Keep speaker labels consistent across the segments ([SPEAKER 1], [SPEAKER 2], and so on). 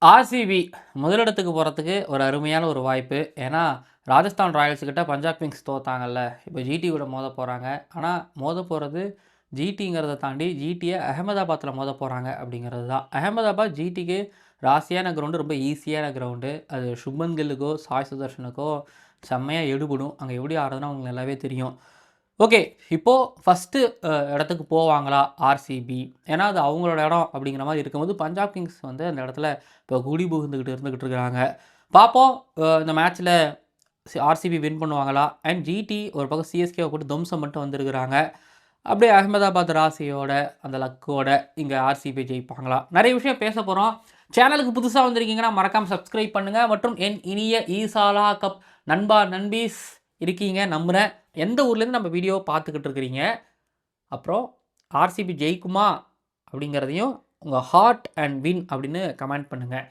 [SPEAKER 1] RCB முதலிடத்துக்கு போகிறதுக்கு ஒரு அருமையான ஒரு வாய்ப்பு. ஏன்னா, ராஜஸ்தான் ராயல்ஸ் கிட்ட பஞ்சாப் கிங்ஸ் தோத்தாங்கல்ல. இப்போ ஜிடி கூட மோத போகிறாங்க. ஆனால் மோத போகிறது ஜிடிங்கிறத தாண்டி ஜிடியை அகமதாபாத்தில் மோத போகிறாங்க அப்படிங்கிறது தான். அகமதாபாத் ஜிடிக்கு ராசியான கிரவுண்டு, ரொம்ப ஈஸியான கிரவுண்டு. அது சுப்மன் கில்லுக்கோ சாய் சுதர்ஷனுக்கோ செம்மையாக எடுபடும். அங்கே எப்படி ஆடுறதுன்னு அவங்களுக்கு நல்லாவே தெரியும். ஓகே, இப்போது ஃபஸ்ட்டு இடத்துக்கு போவாங்களா ஆர்சிபி? ஏன்னா அது அவங்களோட இடம் அப்படிங்கிற மாதிரி இருக்கும்போது பஞ்சாப் கிங்ஸ் வந்து அந்த இடத்துல இப்போ குடி புகுந்துக்கிட்டு இருந்துக்கிட்டு இருக்கிறாங்க. பார்ப்போம் இந்த மேட்ச்சில் ஆர்சிபி வின் பண்ணுவாங்களா? அண்ட் ஜிடி ஒரு பக்கம் சிஎஸ்கேவை போட்டு துவம்சம் மட்டும் வந்திருக்கிறாங்க. அப்படியே அகமதாபாத் ராசியோட அந்த லக்கோட இங்கே ஆர்சிபி ஜெயிப்பாங்களா? நிறைய விஷயம் பேச போகிறோம். சேனலுக்கு புதுசாக வந்திருக்கீங்கன்னா மறக்காமல் சப்ஸ்கிரைப் பண்ணுங்கள். மற்றும் என் இனிய ஈசாலா கப் நண்பா நண்பீஸ் இருக்கீங்க நம்புகிறேன். எந்த ஊர்லேருந்து நம்ம வீடியோ பார்த்துக்கிட்டு இருக்கிறீங்க, அப்புறம் ஆர்சிபி ஜெயிக்குமா அப்படிங்கிறதையும் உங்கள் ஹார்ட் அண்ட் வின் அப்படின்னு கமெண்ட் பண்ணுங்கள்.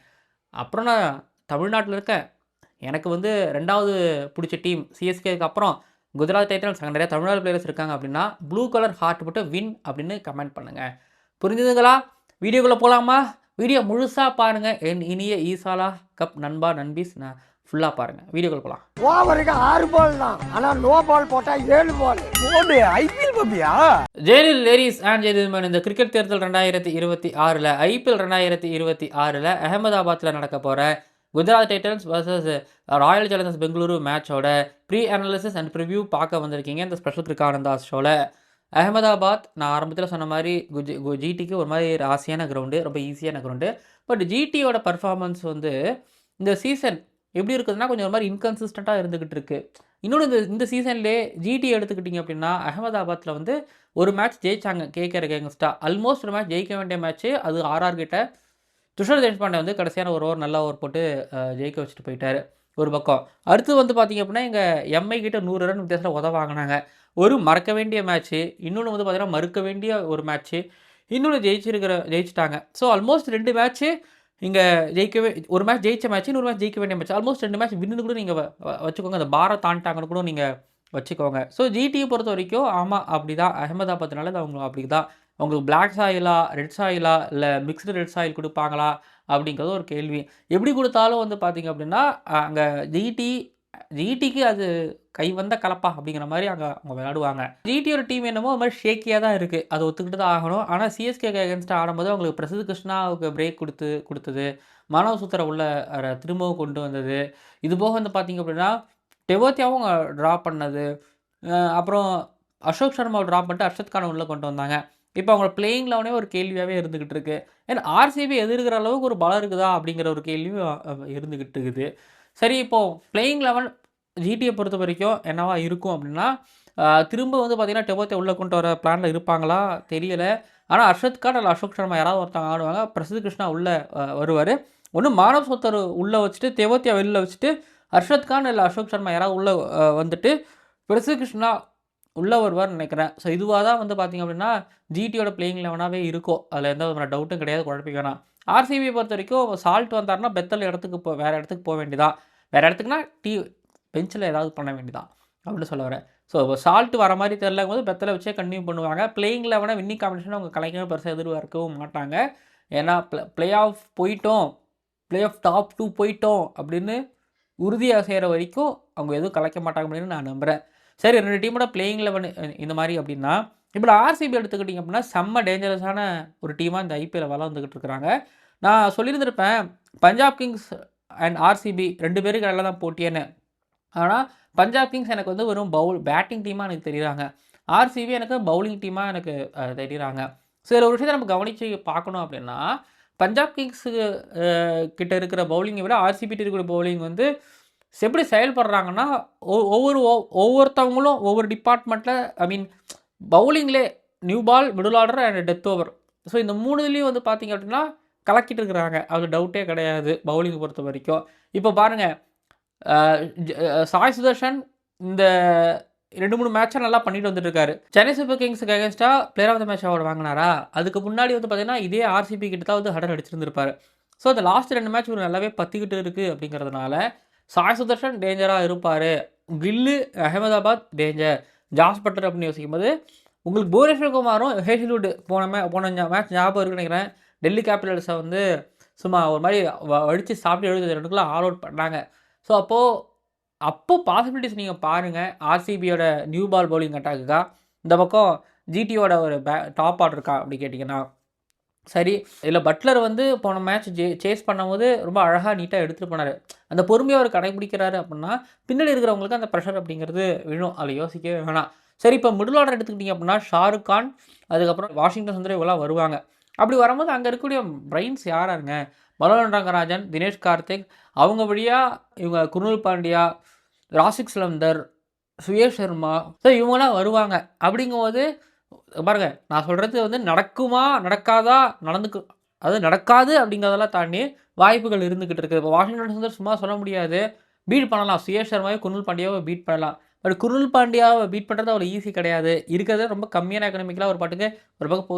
[SPEAKER 1] அப்புறம் நான் தமிழ்நாட்டில் இருக்கேன். எனக்கு வந்து 2வது பிடிச்ச டீம் சிஎஸ்கேக்கு அப்புறம் குஜராத் டைட்டன்ஸ். அங்கே நிறைய தமிழ்நாடு பிளேயர்ஸ் இருக்காங்க அப்படின்னா ப்ளூ கலர் ஹார்ட் போட்டு வின் அப்படின்னு கமெண்ட் பண்ணுங்கள். புரிஞ்சுதுங்களா? வீடியோக்குள்ளே போகலாமா? வீடியோ முழுசாக பாருங்கள். என் இனிய ஈசாலா கப் நண்பா நண்பீஸ் நான் ஃபுல்லாக பாருங்கள். வீடியோக்குள்ள போகலாம்.
[SPEAKER 2] ஓவருக்கு 6 பால் தான், ஆனால் நோ பால் போட்டால் 7 பால் போடு. ஐபிஎல் பப்பியா?
[SPEAKER 1] ஜெயலலில் லேடிஸ் அண்ட் ஜென்டில்மேன், இந்த கிரிக்கெட் தேர்தல் 2026 ஐபிஎல் 2026 அகமதாபாத்தில் நடக்க போகிற Gujarat Titans versus Royal Challengers Bengaluru மேட்சோட ப்ரீ அனாலிசிஸ் அண்ட் ப்ரிவ்யூ பார்க்க வந்திருக்கீங்க இந்த ஸ்பெஷல் கிரிக்கானந்தாஸ் ஷோவில். அகமதாபாத் நான் ஆரம்பத்தில் சொன்ன மாதிரி ஜிடிக்கு ஒரு மாதிரி ராசியான கிரவுண்டு, ரொம்ப ஈஸியான கிரவுண்டு. பட் ஜிடியோட பர்ஃபார்மன்ஸ் வந்து இந்த சீசன் எப்படி இருக்குதுன்னா கொஞ்சம் ஒரு மாதிரி இன்கன்சிஸ்டண்ட்டாக இருந்துக்கிட்டு இருக்குது. இன்னொன்று இந்த சீசன்லேயே ஜிடி எடுத்துக்கிட்டிங்க அப்படின்னா அகமதாபாத்தில் வந்து ஒரு மேட்ச் ஜெயிச்சாங்க கேகேஆர் அகேன்ஸ்டா. ஆல்மோஸ்ட் ஒரு மேட்ச் ஜெயிக்க வேண்டிய மேட்ச்சு அது ஆர்ஆர் கிட்ட. துஷார் தேஷ்பாண்டே வந்து கடைசியான ஒரு ஓவர் நல்ல ஓவர் போட்டு ஜெயிக்க வச்சுட்டு போயிட்டார் ஒரு பக்கம். அடுத்து வந்து பார்த்திங்க அப்படின்னா எங்கள் எம்ஐ கிட்ட 100 ரன் வித்தியாசத்தில் உதவாங்கினாங்க. ஒரு மறக்க வேண்டிய மேட்ச்சு, இன்னொன்று வந்து பார்த்திங்கன்னா மறுக்க வேண்டிய ஒரு மேட்ச்சு, இன்னொன்று ஜெயிச்சிட்டாங்க. ஸோ ஆல்மோஸ்ட் 2 மேட்ச்சு இங்கே ஜெயிக்கவே, ஒரு மேட்ச் ஜெயிச்ச மேட்ச், இன்னொரு மேட்ச் ஜெயிக்க வேண்டிய மேட்ச், ஆல்மோஸ்ட் 2 மேட்ச் வின்னு கூட நீங்கள் வச்சுக்கோங்க. அந்த பாரை தாண்டிட்டாங்கன்னு கூட நீங்கள் வச்சுக்கோங்க. ஸோ ஜிடியை பொறுத்த வரைக்கும் ஆமாம் அப்படி தான். அகமதாபாத்னால அது அவங்க அப்படி தான். அவங்களுக்கு பிளாக் சாயிலா ரெட் சாயிலா இல்லை மிக்ஸ்டு ரெட் சாயில் கொடுப்பாங்களா அப்படிங்கிறது ஒரு கேள்வி. எப்படி கொடுத்தாலும் வந்து பார்த்திங்க அப்படின்னா அங்கே ஜிடிக்கு அது கை வந்த கலப்பா அப்படிங்கிற மாதிரி அங்கே அவங்க விளையாடுவாங்க. ஜிடியோட டீம் என்னமோ அது மாதிரி ஷேக்கியாக தான் இருக்குது, அது ஒத்துக்கிட்டு தான் ஆகணும். ஆனால் சிஎஸ்கேக்கு அகேன்ஸ்டாக ஆடும்போது அவங்களுக்கு பிரசித் கிருஷ்ணாவுக்கு பிரேக் கொடுத்தது, மனோஜ் சுத்தரை உள்ள திரும்பவும் கொண்டு வந்தது, இது போக வந்து பார்த்திங்க அப்படின்னா டெவோத்தியாவும் ட்ராப் பண்ணது, அப்புறம் அசோக் சர்மாவை ட்ராப் பண்ணிட்டு அர்ஷத் கானை உள்ளே கொண்டு வந்தாங்க. இப்போ அவங்களோட பிளேயிங் லெவனே ஒரு கேள்வியாகவே இருந்துக்கிட்டு இருக்குது. ஏன்னா ஆர்சிபி எதிர்க்கிற அளவுக்கு ஒரு பலம் இருக்குதா அப்படிங்கிற ஒரு கேள்வியும் இருந்துக்கிட்டு இருக்குது. சரி, இப்போது பிளேயிங் லெவன் ஜிடியை பொறுத்த வரைக்கும் என்னவா இருக்கும் அப்படின்னா திரும்ப வந்து பார்த்திங்கன்னா டெவோத்தியா உள்ளே கொண்டு வர பிளானில் இருப்பாங்களா தெரியலை. ஆனால் அர்ஷத் கான் இல்லை அசோக் சர்மா யாராவது ஒருத்தவங்க ஆடுவாங்க. பிரசித் கிருஷ்ணா உள்ளே வருவார். ஒன்று மானவ் சோத்தர் உள்ளே வச்சுட்டு டெவோத்தியா வெளியில் வச்சுட்டு அர்ஷத் கான் இல்லை அசோக் சர்மா யாராவது உள்ளே வந்துட்டு பிரசித் கிருஷ்ணா உள்ளே வருவார்னு நினைக்கிறேன். ஸோ இதுவாக தான் வந்து பார்த்திங்க அப்படின்னா ஜிடியோட பிளேயிங் லெவனாகவே இருக்கும். அதில் எந்த விதமான டவுட்டும் கிடையாது, குழப்பிக்க வேணாம். ஆர்சிபியை பொறுத்த வரைக்கும் சால்ட் வந்தார்னா பெத்தல் இடத்துக்கு வேறு இடத்துக்கு போக வேண்டியதான். வேறு இடத்துக்குனா பெஞ்சில் ஏதாவது பண்ண வேண்டியதான் அப்படின்னு சொல்ல வரேன். ஸோ சால்ட் வர மாதிரி தெரியலங்கும் போது பெத்தலை வச்சே கண்டினியூ பண்ணுவாங்க. பிளேயிங் லெவனை வின்னிங் காம்படிஷன் அவங்க கலைக்கவே பெருசாக எதிர்பார்க்கவும் மாட்டாங்க. ஏன்னா பிளே ஆஃப் போயிட்டோம், பிளே ஆஃப் டாப் 2 போயிட்டோம் அப்படின்னு உறுதியாக செய்கிற வரைக்கும் அவங்க எதுவும் கலைக்க மாட்டாங்க அப்படின்னு நான் நம்புகிறேன். சரி, 2 டீமோட பிளேயிங் லெவன் இந்த மாதிரி அப்படின்னா இப்போ ஆர்சிபி எடுத்துக்கிட்டிங்க அப்படின்னா செம்ம டேஞ்சரஸான ஒரு டீமாக இந்த ஐபிஎல் வளர்ந்துக்கிட்டு இருக்கிறாங்க. நான் சொல்லியிருந்திருப்பேன் பஞ்சாப் கிங்ஸ் அண்ட் ஆர்சிபி 2 பேருக்கு நல்லா தான் போட்டியேன்னு. ஆனால் பஞ்சாப் கிங்ஸ் எனக்கு வந்து வெறும் பேட்டிங் டீமாக எனக்கு தெரியுறாங்க. ஆர்சிபி எனக்கு பவுலிங் டீமாக எனக்கு தெரியுறாங்க. சரி, ஒரு விஷயத்தை நம்ம கவனித்து பார்க்கணும் அப்படின்னா பஞ்சாப் கிங்ஸுக்கு கிட்ட இருக்கிற பவுலிங்கை விட ஆர்சிபிட்டு இருக்கிற பவுலிங் வந்து எப்படி செயல்படுறாங்கன்னா ஒவ்வொருத்தவங்களும் ஒவ்வொரு டிபார்ட்மெண்ட்டில், ஐ மீன் பவுலிங்லே new ball, middle order and death over. So இந்த 3இதுலேயும் வந்து பார்த்திங்க அப்படின்னா கலக்கிட்டு இருக்கிறாங்க. அது டவுட்டே கிடையாது பவுலிங்கை பொறுத்த வரைக்கும். இப்போ பாருங்கள், சாய் சுதர்ஷன் இந்த 2-3 மேட்சாக நல்லா பண்ணிட்டு வந்துட்டுருக்காரு. சென்னை சூப்பர் கிங்ஸுக்கு அகேன்ஸ்டாக player of the match award வாங்கினாரா? அதுக்கு முன்னாடி வந்து பார்த்திங்கன்னா இதே ஆர்சிபி கிட்ட தான் வந்து ஹடர் அடிச்சிருந்துருப்பார். ஸோ அந்த லாஸ்ட் 2 மேட்ச் ஒரு நல்லாவே பற்றிக்கிட்டு இருக்குது அப்படிங்கிறதுனால சாய் சுதர்ஷன் டேஞ்சராக இருப்பார். Gill Ahmedabad danger, Jos Buttler அப்படின்னு யோசிக்கும் போது உங்களுக்கு புவனேஸ்வர் குமாரும் ஹேசல்வுட் போன மேட்ச் ஞாபகம் இருக்குன்னு நினைக்கிறேன். டெல்லி கேபிட்டல்ஸை வந்து சும்மா ஒரு மாதிரி வடித்து சாப்பிட்டு 72 ரன்னுக்குள்ள ஆல் அவுட் பண்ணாங்க. ஸோ அப்போ பாசிபிலிட்டிஸ் நீங்கள் பாருங்கள். ஆர்சிபியோட நியூ பால் பவுலிங் அட்டாக்குக்கா, இந்த பக்கம் ஜிடியோட ஒரு டாப் ஆர்டர் இருக்கா அப்படி கேட்டிங்கன்னா சரி. இதில் பட்லர் வந்து போன மேட்ச் சேஸ் பண்ணும்போது ரொம்ப அழகாக நீட்டாக எடுத்துகிட்டு போனார். அந்த பொறுமையை அவர் கடைபிடிக்கிறாரு அப்படின்னா பின்னாடி இருக்கிறவங்களுக்கு அந்த ப்ரெஷர் அப்படிங்கிறது விழும். அதில் யோசிக்கவே வேணாம். சரி, இப்போ மிடில் ஆர்டர் எடுத்துக்கிட்டிங்க அப்படின்னா ஷாருக் கான், அதுக்கப்புறம் வாஷிங்டன் சுந்தர் இவங்களாம் வருவாங்க. அப்படி வரும்போது அங்கே இருக்கக்கூடிய பிரைன்ஸ் யாராருங்க? மனோஜ் ரங்கராஜன், தினேஷ் கார்த்திக், அவங்க வழியாக இவங்க குருணல் பாண்டியா, ராசிக் சிலந்தர், சுயேஷ் சர்மா, ஸோ இவங்களாம் வருவாங்க. அப்படிங்கும்போது பாருங்க, நான் சொல்கிறது வந்து நடக்குமா நடக்காதா அது நடக்காது அப்படிங்கிறதெல்லாம் தாண்டி வாய்ப்புகள் இருந்துக்கிட்டு இருக்குது. இப்போ வாஷிங்டன் சுந்தர் சும்மா சொல்ல முடியாது. பீட் பண்ணலாம். சுயேஷ் சர்மாவை குருணல் பாண்டியாவை பீட் பண்ணலாம். பட் குருணல் பாண்டியாவை பீட் பண்ணுறது அவ்வளோ ஈஸி கிடையாது. இருக்கிறது ரொம்ப கம்மியான எக்கனாமிக்கலாக ஒரு பாட்டுக்கு ஒரு பக்கம்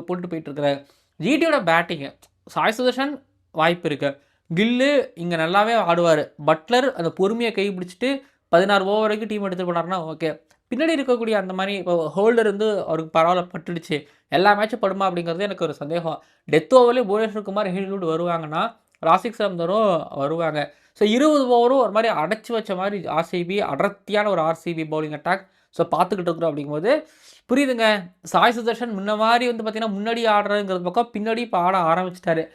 [SPEAKER 1] போட்டு போயிட்டுருக்குறாரு. ஜிடியோட பேட்டிங்கு சாய் சுதர்ஷன் வாய்ப்பு இருக்குது. கில்லு இங்கே நல்லாவே ஆடுவார். பட்லர் அந்த பொறுமையை கை பிடிச்சிட்டு 16 ஓவர் வரைக்கும் டீம் எடுத்துகிட்டு போனார்னா ஓகே. பின்னாடி இருக்கக்கூடிய அந்த மாதிரி இப்போ ஹோல்டர் வந்து அவருக்கு பரவாயில்ல பட்டுடுச்சு. எல்லா மேட்சும் படுமா அப்படிங்கிறது எனக்கு ஒரு சந்தேகம். டெத் ஓவர்லேயே புவனேஸ்வர் குமார், ஹெல்வுட் வருவாங்கன்னா ராசிக் சந்தரும் வருவாங்க. ஸோ 20 ஓவரும் ஒரு மாதிரி அடைச்சி வச்ச மாதிரி ஆர்சிபி, அடர்த்தியான ஒரு ஆர்சிபி பவுலிங் அட்டாக். ஸோ பார்த்துக்கிட்டு இருக்கிறோம். அப்படிங்கும்போது புரியுதுங்க. சாய் சுதர்ஷன் முன்ன மாதிரி வந்து பார்த்திங்கன்னா முன்னாடி ஆடுறதுங்கிறது பக்கம் பின்னாடி இப்போ ஆட ஆரம்பிச்சிட்டாரு.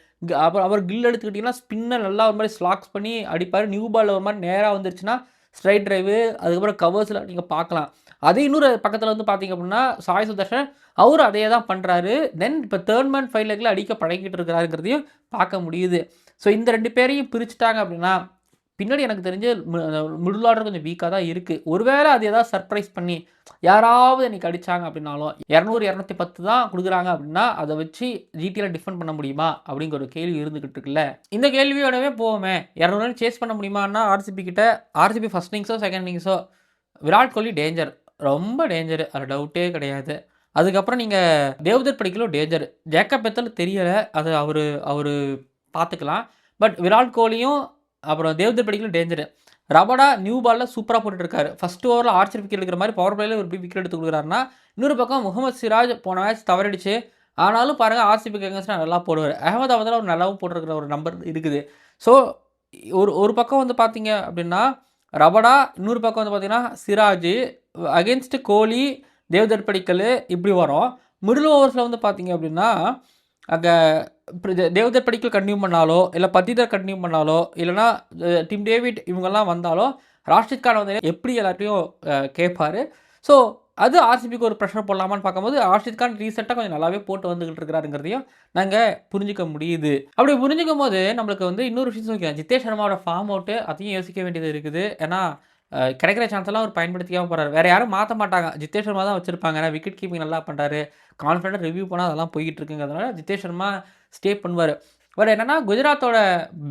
[SPEAKER 1] அப்புறம் அவர் கில் எடுத்துக்கிட்டிங்கன்னா ஸ்பின்னை நல்லா ஒரு மாதிரி ஸ்லாக்ஸ் பண்ணி அடிப்பார். நியூ பால் ஒரு மாதிரி நேராக வந்துருச்சுன்னா ஸ்ட்ரைட் ட்ரைவு, அதுக்கப்புறம் கவர்ஸில் நீங்கள் பார்க்கலாம். அதே இன்னொரு பக்கத்தில் வந்து பார்த்திங்க அப்படின்னா சாய் சுதர்ஷன் அவரும் அதே தான் பண்ணுறாரு. தென் இப்போ தேர்ட் மேன் 5 லெக்கில் அடிக்க பழகிட்டு இருக்கிறாருங்கிறதையும் பார்க்க முடியுது. ஸோ இந்த 2 பேரையும் பிரிச்சுட்டாங்க அப்படின்னா பின்னாடி எனக்கு தெரிஞ்சு மிடில் ஆர்டர் கொஞ்சம் வீக்காக தான் இருக்குது. ஒருவேளை அது ஏதாவது சர்ப்ரைஸ் பண்ணி யாராவது இன்றைக்கி அடித்தாங்க அப்படின்னாலும் 200 210 தான் கொடுக்குறாங்க அப்படின்னா அதை வச்சு ஜிடியில் டிஃபெண்ட் பண்ண முடியுமா அப்படிங்கிற ஒரு கேள்வி இருந்துக்கிட்டு இருக்குல்ல. இந்த கேள்வியோடவே போவோமே, 200 ரன் சேஸ் பண்ண முடியுமான்னா ஆர்சிபி கிட்ட, RCB first இன்னிங்ஸோ second இன்னிங்ஸோ Virat Kohli danger, ரொம்ப டேஞ்சரு, அது டவுட்டே கிடையாது. அதுக்கப்புறம் நீங்கள் தேவ்தத் படிக்கலும் டேஞ்சர். ஜேக்கப் பெத்தல் தெரியலை, அது அவர் பார்த்துக்கலாம். பட் விராட் கோலியும் அப்புறம் தேவ்தத் படிக்கலும் டேஞ்சரு. ரபடா நியூ பாலில் சூப்பராக போட்டுட்ருக்காரு. ஃபஸ்ட் ஓவரில் ஆர்ச்சர் விக்கெட் எடுக்கிற மாதிரி பவர் பிளேயில் ஒரு விக்கெட் எடுத்து கொடுக்குறாருன்னா, இன்னொரு பக்கம் முகமது சிராஜ் போன மேட்ச் தவறிடுச்சு. ஆனாலும் பாருங்கள் ஆர்சிபிக்கு எங்கேஸ்டாக நல்லா போடுவார். அகமதாபாத்தில் ஒரு நல்லாவும் போட்டிருக்கிற ஒரு நம்பர் இருக்குது. ஸோ ஒரு பக்கம் வந்து பார்த்தீங்க அப்படின்னா ரபடா, இன்னொரு பக்கம் வந்து பார்த்தீங்கன்னா சிராஜ் அகேன்ஸ்ட் கோலி, தேவ்தத் படிக்கல் இப்படி வரும். மிடில் ஓவர்ஸில் வந்து பார்த்தீங்க அப்படின்னா அங்கே தேவ்தத் படிக்கல் கண்டினியூ பண்ணாலோ, இல்லை பத்திதர் கண்டினியூ பண்ணாலோ, இல்லைனா டிம் டேவிட் இவங்கெல்லாம் வந்தாலோ ராஷித் கான் வந்து எப்படி எல்லாத்தையும் கேட்பார். ஸோ அது ஆர்சிபிக்கு ஒரு ப்ரெஷர் போடலாமான்னு பார்க்கும்போது ராஷித் கான் ரீசெண்டாக கொஞ்சம் நல்லாவே போட்டு வந்துக்கிட்டு இருக்கிறாருங்கிறதையும் நாங்கள் புரிஞ்சிக்க முடியுது. அப்படி புரிஞ்சிக்கும் போது நம்மளுக்கு வந்து இன்னொரு விஷயம் சொல்லிக்கலாம், ஜித்தேஷ் சர்மாவோட ஃபார்ம் அவுட்டு அதையும் யோசிக்க வேண்டியது இருக்குது. ஏன்னா கிடைக்கிற சான்ஸ் எல்லாம் அவர் பயன்படுத்திக்காமல் போகிறார். வேறு யாரும் மாற்ற மாட்டாங்க, ஜித்தேஷ் சர்மா தான் வச்சுருப்பாங்க. ஏன்னா விக்கெட் கீப்பிங் நல்லா பண்ணுறாரு, கான்ஃபிடென்ட் ரிவ்யூ பண்ணால் அதெல்லாம் போய்கிட்டு இருக்குங்கிறதுனால ஜித்தேஷ் சர்மா ஸ்டே பண்ணுவார். பட் என்னென்னா குஜராத்தோட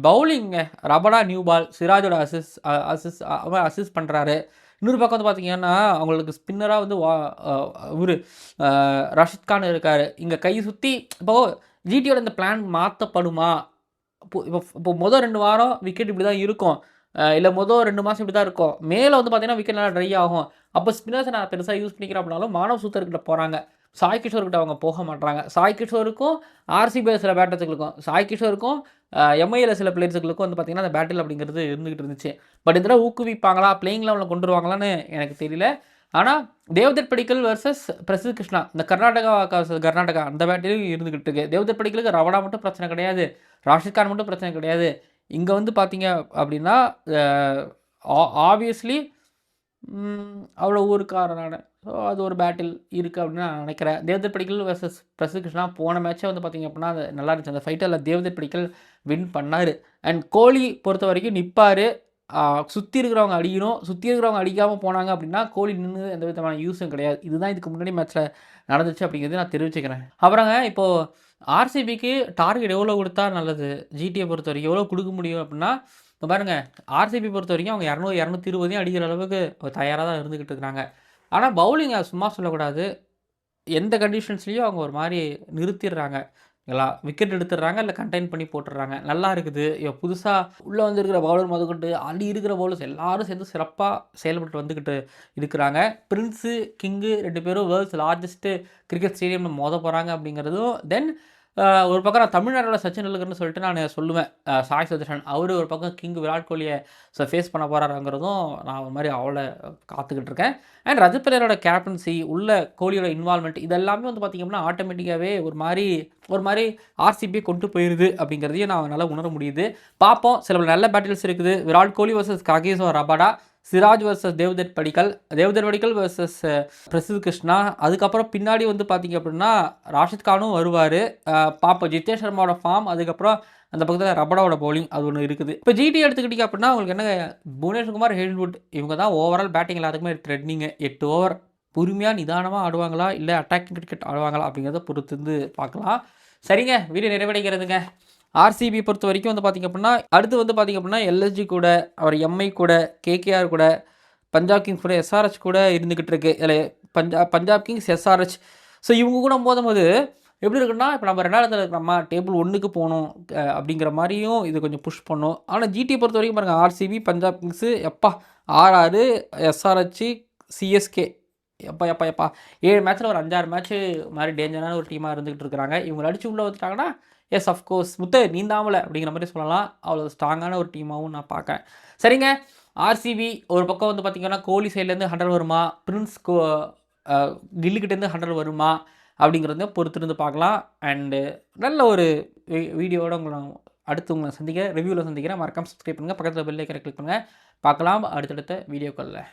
[SPEAKER 1] பவுலிங்க ரபடா நியூ பால், சிராஜோட அசிஸ்ட் பண்ணுறாரு. இன்னொரு பக்கம் வந்து பார்த்தீங்கன்னா அவங்களுக்கு ஸ்பின்னராக வந்து இவர் ரஷித் கான் இருக்கார். இங்கே கை சுற்றி இப்போது ஜிடியோட இந்த பிளான் மாற்றப்படுமா? இப்போ மொதல் 2 வாரம் விக்கெட் இப்படி தான் இருக்கும், இல்லை மொதல் 2 மாதம் இப்படி தான் இருக்கும். மேலே வந்து பார்த்தீங்கன்னா விக்கெட் நல்லா ட்ரை ஆகும். அப்போ ஸ்பின்னர்ஸை நான் பெருசாக யூஸ் பண்ணிக்கிறேன் அப்படின்னாலும் மானவ் சூத்தர்கிட்ட போகிறாங்க, சாய் கிஷோர்கிட்ட அவங்க போக மாட்டாங்க. சாய் கிஷோருக்கும் ஆர்சிபி சில பேட்டர்ஸுகளுக்கும், சாய் கிஷோருக்கும் எம்ஐயில் சில பிளேயர்ஸுகளுக்கும் வந்து பார்த்திங்கன்னா அந்த பேட்டில் அப்படிங்கிறது இருந்துகிட்டு இருந்துச்சு. பட் இதெல்லாம் ஊக்குவிப்பாங்களா, பிளேயிங் லெவலில் கொண்டு வருவாங்களான்னு எனக்கு தெரியல. ஆனால் தேவ்தத் படிக்கல் வர்சஸ் பிரசித் கிருஷ்ணா, இந்த கர்நாடகா அந்த பேட்டிலும் இருந்துக்கிட்டு இருக்கு. தேவ்தத் படிக்கலுக்கு ரவடா மட்டும் பிரச்சனை கிடையாது, ராஷித் கான் மட்டும் பிரச்சனை கிடையாது. இங்கே வந்து பார்த்தீங்க அப்படின்னா ஆப்வியஸ்லி அவ்வளோ ஊருக்காரனான, ஸோ அது ஒரு பேட்டில் இருக்குது அப்படின்னு நான் நினைக்கிறேன். தேவ்தத் படிக்கல் வர்சஸ் பிரசித் கிருஷ்ணா போன மேட்சே வந்து பார்த்திங்க அப்படின்னா அது நல்லா இருந்துச்சு. அந்த ஃபைட்டில் தேவ்தத் படிக்கல் வின் பண்ணார். அண்ட் கோலி பொறுத்த வரைக்கும் நிற்பார், சுற்றி இருக்கிறவங்க அடிக்கணும். சுற்றி இருக்கிறவங்க அடிக்காமல் போனாங்க அப்படின்னா கோலி நின்று எந்த விதமான யூஸும் கிடையாது. இதுதான் இதுக்கு முன்னாடி மேட்ச்சில் நடந்துச்சு அப்படிங்கிறது நான் தெரிவிச்சுக்கிறேன். அப்புறங்க இப்போது ஆர்சிபிக்கு டார்கெட் எவ்வளோ கொடுத்தா நல்லது, ஜிடியை பொறுத்த வரைக்கும் எவ்வளோ கொடுக்க முடியும் அப்படின்னா, இப்போ பாருங்கள் ஆர்சிபி பொறுத்த வரைக்கும் அவங்க 200 220 அடிக்கிற அளவுக்கு தயாராக தான் இருந்துக்கிட்டு இருக்கிறாங்க. ஆனால் பவுலிங்கை சும்மா சொல்லக்கூடாது, எந்த கண்டிஷன்ஸ்லேயும் அவங்க ஒரு மாதிரி நிறுத்திடுறாங்க. எல்லாம் விக்கெட் எடுத்துடுறாங்க, இல்லை கண்டெயின் பண்ணி போட்டுடுறாங்க. நல்லா இருக்குது. புதுசாக உள்ளே வந்துருக்கிற பவுலர் முதற்கொண்டு அடி இருக்கிற பவுலர்ஸ் எல்லாரும் சேர்ந்து சிறப்பாக செயல்பட்டு வந்துக்கிட்டு இருக்கிறாங்க. பிரின்ஸு, கிங்கு 2 பேரும் வேர்ல்ட்ஸ் லார்ஜஸ்ட்டு கிரிக்கெட் ஸ்டேடியமில் மோத போகிறாங்க அப்படிங்கிறதும், தென் ஒரு பக்கம் நான் தமிழ்நாட்டோட சச்சின் டெண்டுல்கர்னு சொல்லிட்டு நான் சொல்லுவேன். சாய் சுதர்ஷன் அவரு ஒரு பக்கம் கிங் விராட் கோலிய ஃபேஸ் பண்ண போறாருங்கிறதும் நான் ஒரு மாரி ஆவலா காத்துக்கிட்டு இருக்கேன். அண்ட் ரஜத் பட்டிதாரோட கேப்டன்சி உள்ள கோலியோட இன்வால்வ்மெண்ட் இது எல்லாமே வந்து பார்த்தீங்க அப்படின்னா, ஆட்டோமேட்டிக்காவே ஒரு மாரி ஆர்சிபிய கொண்டு போயிருது அப்படிங்கிறதையும் நான் நல்லா உணர முடியுது. பார்ப்போம். சில நல்ல பேட்டில்ஸ் இருக்குது. Virat Kohli versus Kagiso Rabada, Siraj versus Devdutt Padikkal versus Prasidh Krishna. அதுக்கப்புறம் பின்னாடி வந்து பார்த்தீங்க அப்படின்னா, ராஷித் கானும் வருவாரு. பார்ப்போம். ஜித்தேஷ் சர்மாவோட ஃபார்ம், அதுக்கப்புறம் அந்த பக்கத்துல ரபாடாவோட பவுலிங் அது ஒண்ணு இருக்குது. இப்ப ஜிடி எடுத்துக்கிட்டீங்க அப்படின்னா, உங்களுக்கு என்னங்க புவனேஸ்வர் குமார், ஹேல்வுட் இவங்க தான் ஓவரால் பேட்டிங் எல்லாத்துக்குமே த்ரெட்னிங்கு. 8 ஓவர் பொறுமையா, நிதானமா ஆடுவாங்களா? இல்ல அட்டாக்கிங் கிரிக்கெட் ஆடுவாங்களா? அப்படிங்கிறத பொறுத்து இருந்து பார்க்கலாம். சரிங்க, வீடியோ நிறைவடைகிறதுங்க. ஆர்சிபி பொறுத்த வரைக்கும் வந்து பார்த்தீங்க அப்படின்னா, அடுத்து வந்து பார்த்தீங்க அப்படின்னா, எல்எஸ்ஜி கூட, அவர் எம்ஐ கூட, கேகேஆர் கூட, பஞ்சாப் கிங்ஸ் கூட, எஸ்ஆர்எச் கூட இருந்துகிட்டு இருக்கு. இதுல பஞ்சாப் கிங்ஸ், எஸ்ஆர்எச். ஸோ இவங்க கூட மோதும்போது எப்படி இருக்குன்னா, இப்போ நம்ம 2வது இருக்கிறோமா, டேபிள் 1க்கு போகணும் அப்படிங்கிற மாதிரியும் இது கொஞ்சம் புஷ் பண்ணும். ஆனால் ஜிடியை பொறுத்த வரைக்கும் பாருங்கள், ஆர்சிபி, பஞ்சாப் கிங்ஸு, எப்பா ஆர்ஆர், எஸ்ஆர்ஹெச், சிஎஸ்கே, எப்பா 7 மேட்ச்சில் ஒரு 5-6 மேட்ச்சு மாதிரி டேஞ்சரான ஒரு டீமாக இருந்துகிட்டு இருக்கிறாங்க. இவங்களை அடிச்சு உள்ளே வந்துட்டாங்கன்னா, எஸ் அஃப்கோர்ஸ் நீந்தாமலை அப்படிங்கிற மாதிரி சொல்லலாம். அவ்வளோ ஸ்ட்ராங்கான ஒரு டீமாகவும் நான் பார்க்குறேன். சரிங்க, ஆர்சிபி ஒரு பக்கம் வந்து பார்த்திங்கன்னா, கோலி சைட்லேருந்து 100 வருமா, பிரின்ஸ் கில்லுக்கிட்டேருந்து 100 வருமா அப்படிங்கிறத பொறுத்திருந்து பார்க்கலாம். அண்டு நல்ல ஒரு வீடியோவோட உங்களை சந்திக்கிறேன், ரிவ்யூவில் சந்திக்கிறேன். மறக்காம சப்ஸ்கிரைப் பண்ணுங்கள், பக்கத்தில் பெல் ஐக்கனை கிளிக் பண்ணுங்கள். பார்க்கலாம் அடுத்தடுத்த வீடியோக்களில்.